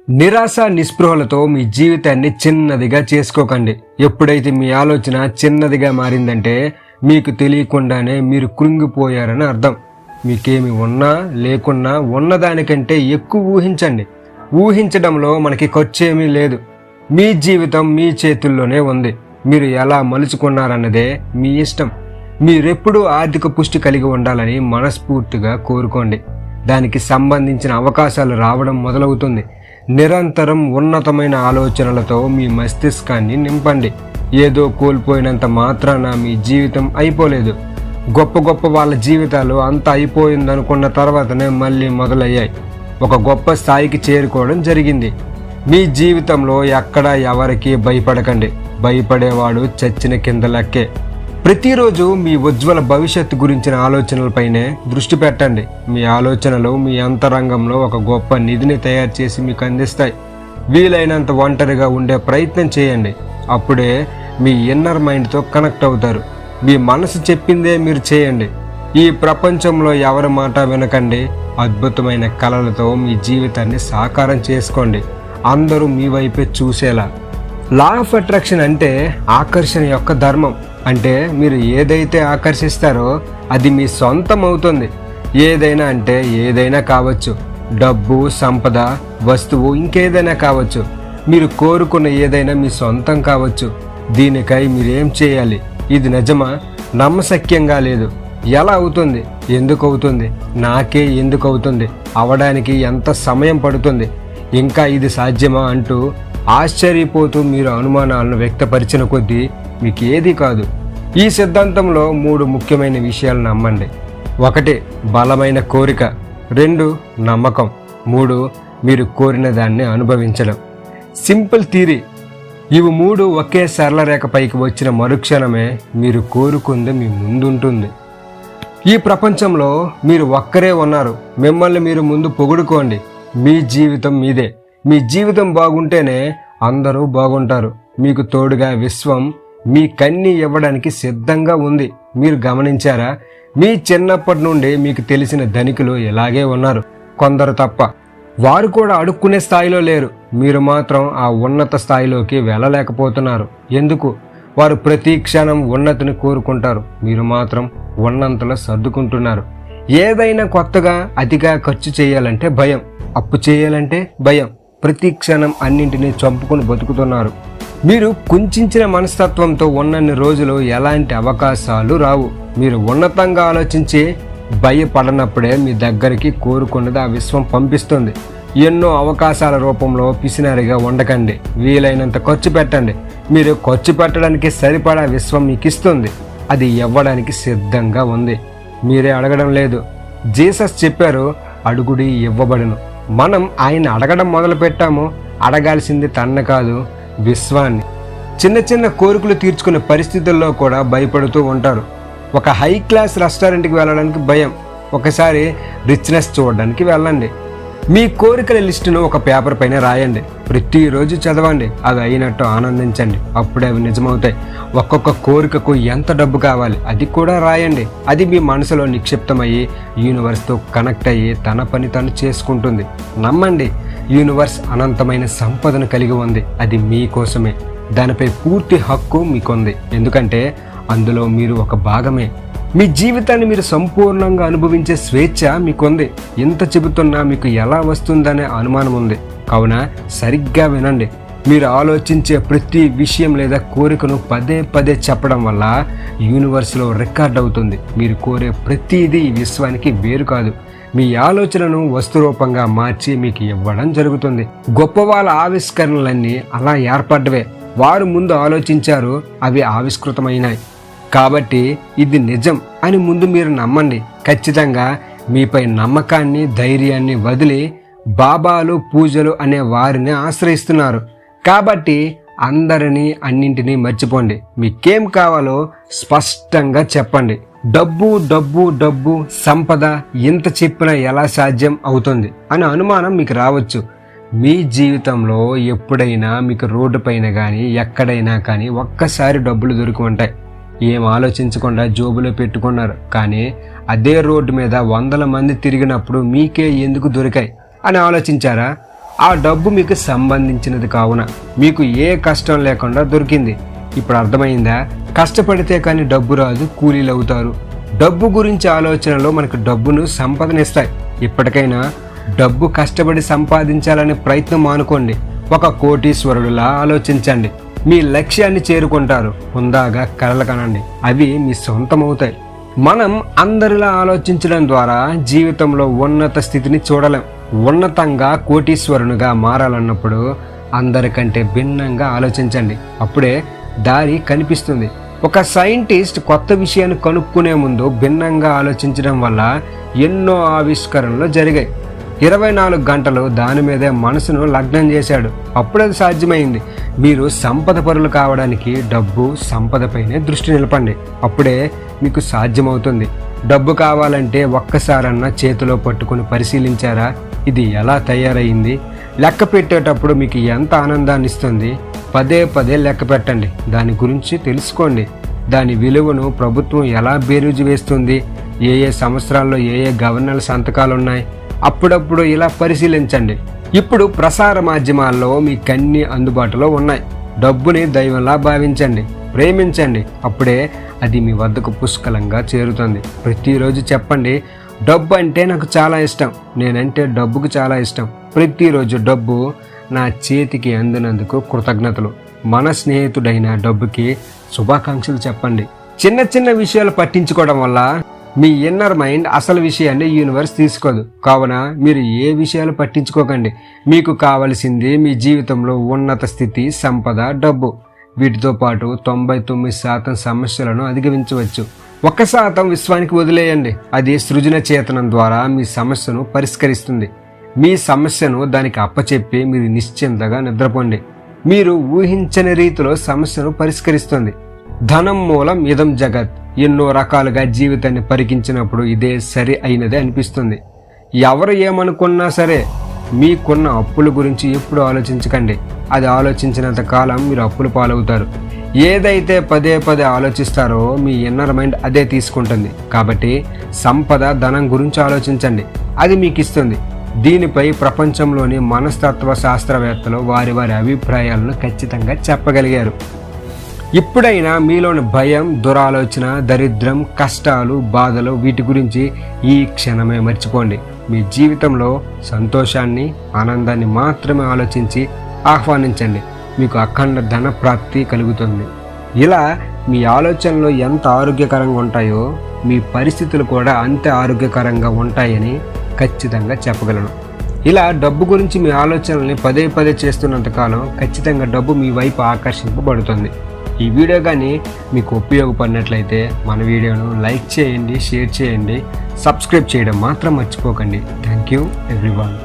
నిరాశ నిస్పృహలతో మీ జీవితాన్ని చిన్నదిగా చేసుకోకండి. ఎప్పుడైతే మీ ఆలోచన చిన్నదిగా మారిందంటే మీకు తెలియకుండానే మీరు కృంగిపోయారని అర్థం. మీకేమి ఉన్నా లేకున్నా ఉన్నదానికంటే ఎక్కువ ఊహించండి. ఊహించడంలో మనకి ఖర్చేమీ లేదు. మీ జీవితం మీ చేతుల్లోనే ఉంది. మీరు ఎలా మలుచుకున్నారన్నదే మీ ఇష్టం. మీరెప్పుడూ ఆర్థిక పుష్టి కలిగి ఉండాలని మనస్ఫూర్తిగా కోరుకోండి. దానికి సంబంధించిన అవకాశాలు రావడం మొదలవుతుంది. నిరంతరం ఉన్నతమైన ఆలోచనలతో మీ మస్తిష్కాన్ని నింపండి. ఏదో కోల్పోయినంత మాత్రాన మీ జీవితం అయిపోలేదు. గొప్ప గొప్ప వాళ్ళ జీవితాలు అంత అయిపోయిందనుకున్న తర్వాతనే మళ్ళీ మొదలయ్యాయి. ఒక గొప్ప స్థాయికి చేరుకోవడం జరిగింది. మీ జీవితంలో ఎక్కడా ఎవరికీ భయపడకండి. భయపడేవాడు చచ్చిన కింద లెక్కే. ప్రతిరోజు మీ ఉజ్వల భవిష్యత్తు గురించిన ఆలోచనలపైనే దృష్టి పెట్టండి. మీ ఆలోచనలు మీ అంతరంగంలో ఒక గొప్ప నిధిని తయారు చేసి మీకు అందిస్తాయి. వీలైనంత ఒంటరిగా ఉండే ప్రయత్నం చేయండి. అప్పుడే మీ ఇన్నర్ మైండ్తో కనెక్ట్ అవుతారు. మీ మనసు చెప్పిందే మీరు చేయండి. ఈ ప్రపంచంలో ఎవరి మాట వినకండి. అద్భుతమైన కళలతో మీ జీవితాన్ని సాకారం చేసుకోండి. అందరూ మీ వైపే చూసేలా. లా ఆఫ్ అట్రాక్షన్ అంటే ఆకర్షణ యొక్క ధర్మం. అంటే మీరు ఏదైతే ఆకర్షిస్తారో అది మీ సొంతం అవుతుంది. ఏదైనా అంటే ఏదైనా కావచ్చు. డబ్బు, సంపద, వస్తువు, ఇంకేదైనా కావచ్చు. మీరు కోరుకున్న ఏదైనా మీ సొంతం కావచ్చు. దీనికై మీరేం చేయాలి? ఇది నిజమా? నమ్మశక్యంగా లేదు. ఎలా అవుతుంది? ఎందుకు అవుతుంది? నాకే ఎందుకు అవుతుంది? అవడానికి ఎంత సమయం పడుతుంది? ఇంకా ఇది సాధ్యమా అంటూ ఆశ్చర్యపోతూ మీరు అనుమానాలను వ్యక్తపరిచిన కొద్దీ మీకు ఏది కాదు. ఈ సిద్ధాంతంలో 3 ముఖ్యమైన విషయాలు నమ్మండి. 1 బలమైన కోరిక, 2 నమ్మకం, 3 మీరు కోరిన దాన్ని అనుభవించడం. Simple theory. ఇవి 3 ఒకే సరళ రేఖ పైకి వచ్చిన మరుక్షణమే మీరు కోరుకుంది మీ ముందుంటుంది. ఈ ప్రపంచంలో మీరు ఒక్కరే ఉన్నారు. మిమ్మల్ని మీరు ముందు పొగుడుకోండి. మీ జీవితం మీదే. మీ జీవితం బాగుంటేనే అందరూ బాగుంటారు. మీకు తోడుగా విశ్వం మీ కన్ని ఇవ్వడానికి సిద్ధంగా ఉంది. మీరు గమనించారా? మీ చిన్నప్పటి నుండి మీకు తెలిసిన ధనికులు ఇలాగే ఉన్నారు. కొందరు తప్ప. వారు కూడా అడుక్కునే స్థాయిలో లేరు. మీరు మాత్రం ఆ ఉన్నత స్థాయిలోకి వెళ్ళలేకపోతున్నారు. ఎందుకు? వారు ప్రతి క్షణం ఉన్నతిని కోరుకుంటారు. మీరు మాత్రం ఉన్నంతలో సర్దుకుంటున్నారు. ఏదైనా కొత్తగా అతిగా ఖర్చు చేయాలంటే భయం. అప్పు చేయాలంటే భయం. ప్రతి క్షణం అన్నింటినీ చంపుకొని బతుకుతున్నారు. మీరు కుంచిన మనస్తత్వంతో ఉన్నన్ని రోజులు ఎలాంటి అవకాశాలు రావు. మీరు ఉన్నతంగా ఆలోచించి భయపడనప్పుడే మీ దగ్గరికి కోరుకున్నది ఆ విశ్వం పంపిస్తుంది. ఎన్నో అవకాశాల రూపంలో పిసినారిగా ఉండకండి. వీలైనంత ఖర్చు పెట్టండి. మీరు ఖర్చు పెట్టడానికి సరిపడా విశ్వం మీకు ఇస్తుంది. అది ఇవ్వడానికి సిద్ధంగా ఉంది. మీరే అడగడం లేదు. జీసస్ చెప్పారు, అడుగుడి ఇవ్వబడును. మనం ఆయన అడగడం మొదలు పెట్టాము. అడగాల్సింది తన్ను కాదు, విశ్వాన్ని. చిన్న చిన్న కోరికలు తీర్చుకునే పరిస్థితుల్లో కూడా భయపడుతూ ఉంటారు. ఒక హై క్లాస్ రెస్టారెంట్కి వెళ్ళడానికి భయం. ఒకసారి రిచ్నెస్ చూడడానికి వెళ్ళండి. మీ కోరికల లిస్టును ఒక పేపర్ పైన రాయండి. ప్రతిరోజు చదవండి. అది అయినట్టు ఆనందించండి. అప్పుడే అవి నిజమవుతాయి. ఒక్కొక్క కోరికకు ఎంత డబ్బు కావాలి అది కూడా రాయండి. అది మీ మనసులో నిక్షిప్తమయ్యి యూనివర్స్తో కనెక్ట్ అయ్యి తన పని తను చేసుకుంటుంది. నమ్మండి, యూనివర్స్ అనంతమైన సంపదను కలిగి ఉంది. అది మీకోసమే. దానిపై పూర్తి హక్కు మీకుంది. ఎందుకంటే అందులో మీరు ఒక భాగమే. మీ జీవితాన్ని మీరు సంపూర్ణంగా అనుభవించే స్వేచ్ఛ మీకుంది. ఇంత చెబుతున్నా మీకు ఎలా వస్తుందనే అనుమానం ఉంది. కావున సరిగ్గా వినండి. మీరు ఆలోచించే ప్రతి విషయం లేదా కోరికను పదే పదే చెప్పడం వల్ల యూనివర్స్లో రికార్డ్ అవుతుంది. మీరు కోరే ప్రతిదీ విశ్వానికి వేరు కాదు. మీ ఆలోచనను వస్తురూపంగా మార్చి మీకు ఇవ్వడం జరుగుతుంది. గొప్ప వాళ్ళ ఆవిష్కరణలన్నీ అలా ఏర్పడ్డవే. వారు ముందు ఆలోచించారు, అవి ఆవిష్కృతమైనాయి. కాబట్టి ఇది నిజం అని ముందు మీరు నమ్మండి. ఖచ్చితంగా మీపై నమ్మకాన్ని, ధైర్యాన్ని వదిలి బాబాలు, పూజలు అనే వారిని ఆశ్రయిస్తున్నారు. కాబట్టి అందరినీ, అన్నింటినీ మర్చిపోండి. మీకేం కావాలో స్పష్టంగా చెప్పండి. డబ్బు డబ్బు డబ్బు, సంపద ఇంత చెప్పినా ఎలా సాధ్యం అవుతుంది అనే అనుమానం మీకు రావచ్చు. మీ జీవితంలో ఎప్పుడైనా మీకు రోడ్డు పైన కానీ ఎక్కడైనా కానీ ఒక్కసారి డబ్బులు దొరికి ఉంటాయి. ఏం ఆలోచించకుండా జోబులో పెట్టుకున్నారు. కానీ అదే రోడ్డు మీద 100 మంది తిరిగినప్పుడు మీకే ఎందుకు దొరికాయి అని ఆలోచించారా? ఆ డబ్బు మీకు సంబంధించినది కావున మీకు ఏ కష్టం లేకుండా దొరికింది. ఇప్పుడు అర్థమైందా? కష్టపడితే కానీ డబ్బు రాదు, కూలీలు అవుతారు. డబ్బు గురించి ఆలోచనలో మనకు డబ్బును సంపదనిస్తాయి. ఇప్పటికైనా డబ్బు కష్టపడి సంపాదించాలనే ప్రయత్నం మానుకోండి. ఒక కోటీశ్వరుడిలా ఆలోచించండి. మీ లక్ష్యాన్ని చేరుకుంటారు. హుందాగా కలలు కనండి, అవి మీ సొంతమవుతాయి. మనం అందరిలా ఆలోచించడం ద్వారా జీవితంలో ఉన్నత స్థితిని చూడలేం. ఉన్నతంగా కోటీశ్వరునిగా మారాలన్నప్పుడు అందరికంటే భిన్నంగా ఆలోచించండి. అప్పుడే దారి కనిపిస్తుంది. ఒక సైంటిస్ట్ కొత్త విషయాన్ని కనుక్కునే ముందు భిన్నంగా ఆలోచించడం వల్ల ఎన్నో ఆవిష్కరణలు జరిగాయి. 24 గంటలు దాని మీదే మనసును లగ్నం చేశాడు. అప్పుడది సాధ్యమైంది. మీరు సంపద పరులు కావడానికి డబ్బు సంపదపైనే దృష్టి నిలపండి. అప్పుడే మీకు సాధ్యమవుతుంది. డబ్బు కావాలంటే ఒక్కసారన్నా చేతిలో పట్టుకుని పరిశీలించారా? ఇది ఎలా తయారైంది? లెక్క పెట్టేటప్పుడు మీకు ఎంత ఆనందాన్ని ఇస్తుంది? పదే పదే లెక్క పెట్టండి. దాని గురించి తెలుసుకోండి. దాని విలువను ప్రభుత్వం ఎలా బేరీజు వేస్తుంది? ఏ సంవత్సరాల్లో ఏ గవర్నర్ సంతకాలు ఉన్నాయి? అప్పుడప్పుడు ఇలా పరిశీలించండి. ఇప్పుడు ప్రసార మాధ్యమాల్లో మీకన్నీ అందుబాటులో ఉన్నాయి. డబ్బుని దైవంలా భావించండి, ప్రేమించండి. అప్పుడే అది మీ వద్దకు పుష్కలంగా చేరుతుంది. ప్రతిరోజు చెప్పండి, డబ్బు అంటే నాకు చాలా ఇష్టం, నేనంటే డబ్బుకు చాలా ఇష్టం. ప్రతిరోజు డబ్బు నా చేతికి అందినందుకు కృతజ్ఞతలు. మన స్నేహితుడైన డబ్బుకి శుభాకాంక్షలు చెప్పండి. చిన్న చిన్న విషయాలు పట్టించుకోవడం వల్ల మీ ఇన్నర్ మైండ్ అసలు విషయాన్ని యూనివర్స్ తీసుకోదు. కావున మీరు ఏ విషయాలు పట్టించుకోకండి. మీకు కావలసింది మీ జీవితంలో ఉన్నత స్థితి, సంపద, డబ్బు. వీటితో పాటు 99% సమస్యలను అధిగమించవచ్చు. 1% విశ్వానికి వదిలేయండి. అది సృజన చేతనం ద్వారా మీ సమస్యను పరిష్కరిస్తుంది. మీ సమస్యను దానికి అప్పచెప్పి మీరు నిశ్చింతగా నిద్రపోండి. మీరు ఊహించని రీతిలో సమస్యను పరిష్కరిస్తుంది. ధనం మూలం ఇదం జగత్. ఎన్నో రకాలుగా జీవితాన్ని పరికించినప్పుడు ఇదే సరి అయినదే అనిపిస్తుంది. ఎవరు ఏమనుకున్నా సరే మీకున్న అప్పుల గురించి ఎప్పుడు ఆలోచించకండి. అది ఆలోచించినంత కాలం మీరు అప్పుల పాలవుతారు. ఏదైతే పదే పదే ఆలోచిస్తారో మీ ఇన్నర్ మైండ్ అదే తీసుకుంటుంది. కాబట్టి సంపద, ధనం గురించి ఆలోచించండి, అది మీకు ఇస్తుంది. దీనిపై ప్రపంచంలోని మనస్తత్వ శాస్త్రవేత్తలు వారి వారి అభిప్రాయాలను ఖచ్చితంగా చెప్పగలిగారు. ఇప్పుడైనా మీలోని భయం, దురాలోచన, దరిద్రం, కష్టాలు, బాధలు వీటి గురించి ఈ క్షణమే మర్చిపోండి. మీ జీవితంలో సంతోషాన్ని, ఆనందాన్ని మాత్రమే ఆలోచించి ఆహ్వానించండి. మీకు అఖండ ధన ప్రాప్తి కలుగుతుంది. ఇలా మీ ఆలోచనలు ఎంత ఆరోగ్యకరంగా ఉంటాయో మీ పరిస్థితులు కూడా అంతే ఆరోగ్యకరంగా ఉంటాయని ఖచ్చితంగా చెప్పగలను. ఇలా డబ్బు గురించి మీ ఆలోచనల్ని పదే పదే చేస్తున్నంతకాలం ఖచ్చితంగా డబ్బు మీ వైపు ఆకర్షింపబడుతుంది. ఈ వీడియో కానీ మీకు ఉపయోగపడినట్లయితే మన వీడియోను లైక్ చేయండి, షేర్ చేయండి, సబ్స్క్రైబ్ చేయడం మాత్రం మర్చిపోకండి. Thank you everyone.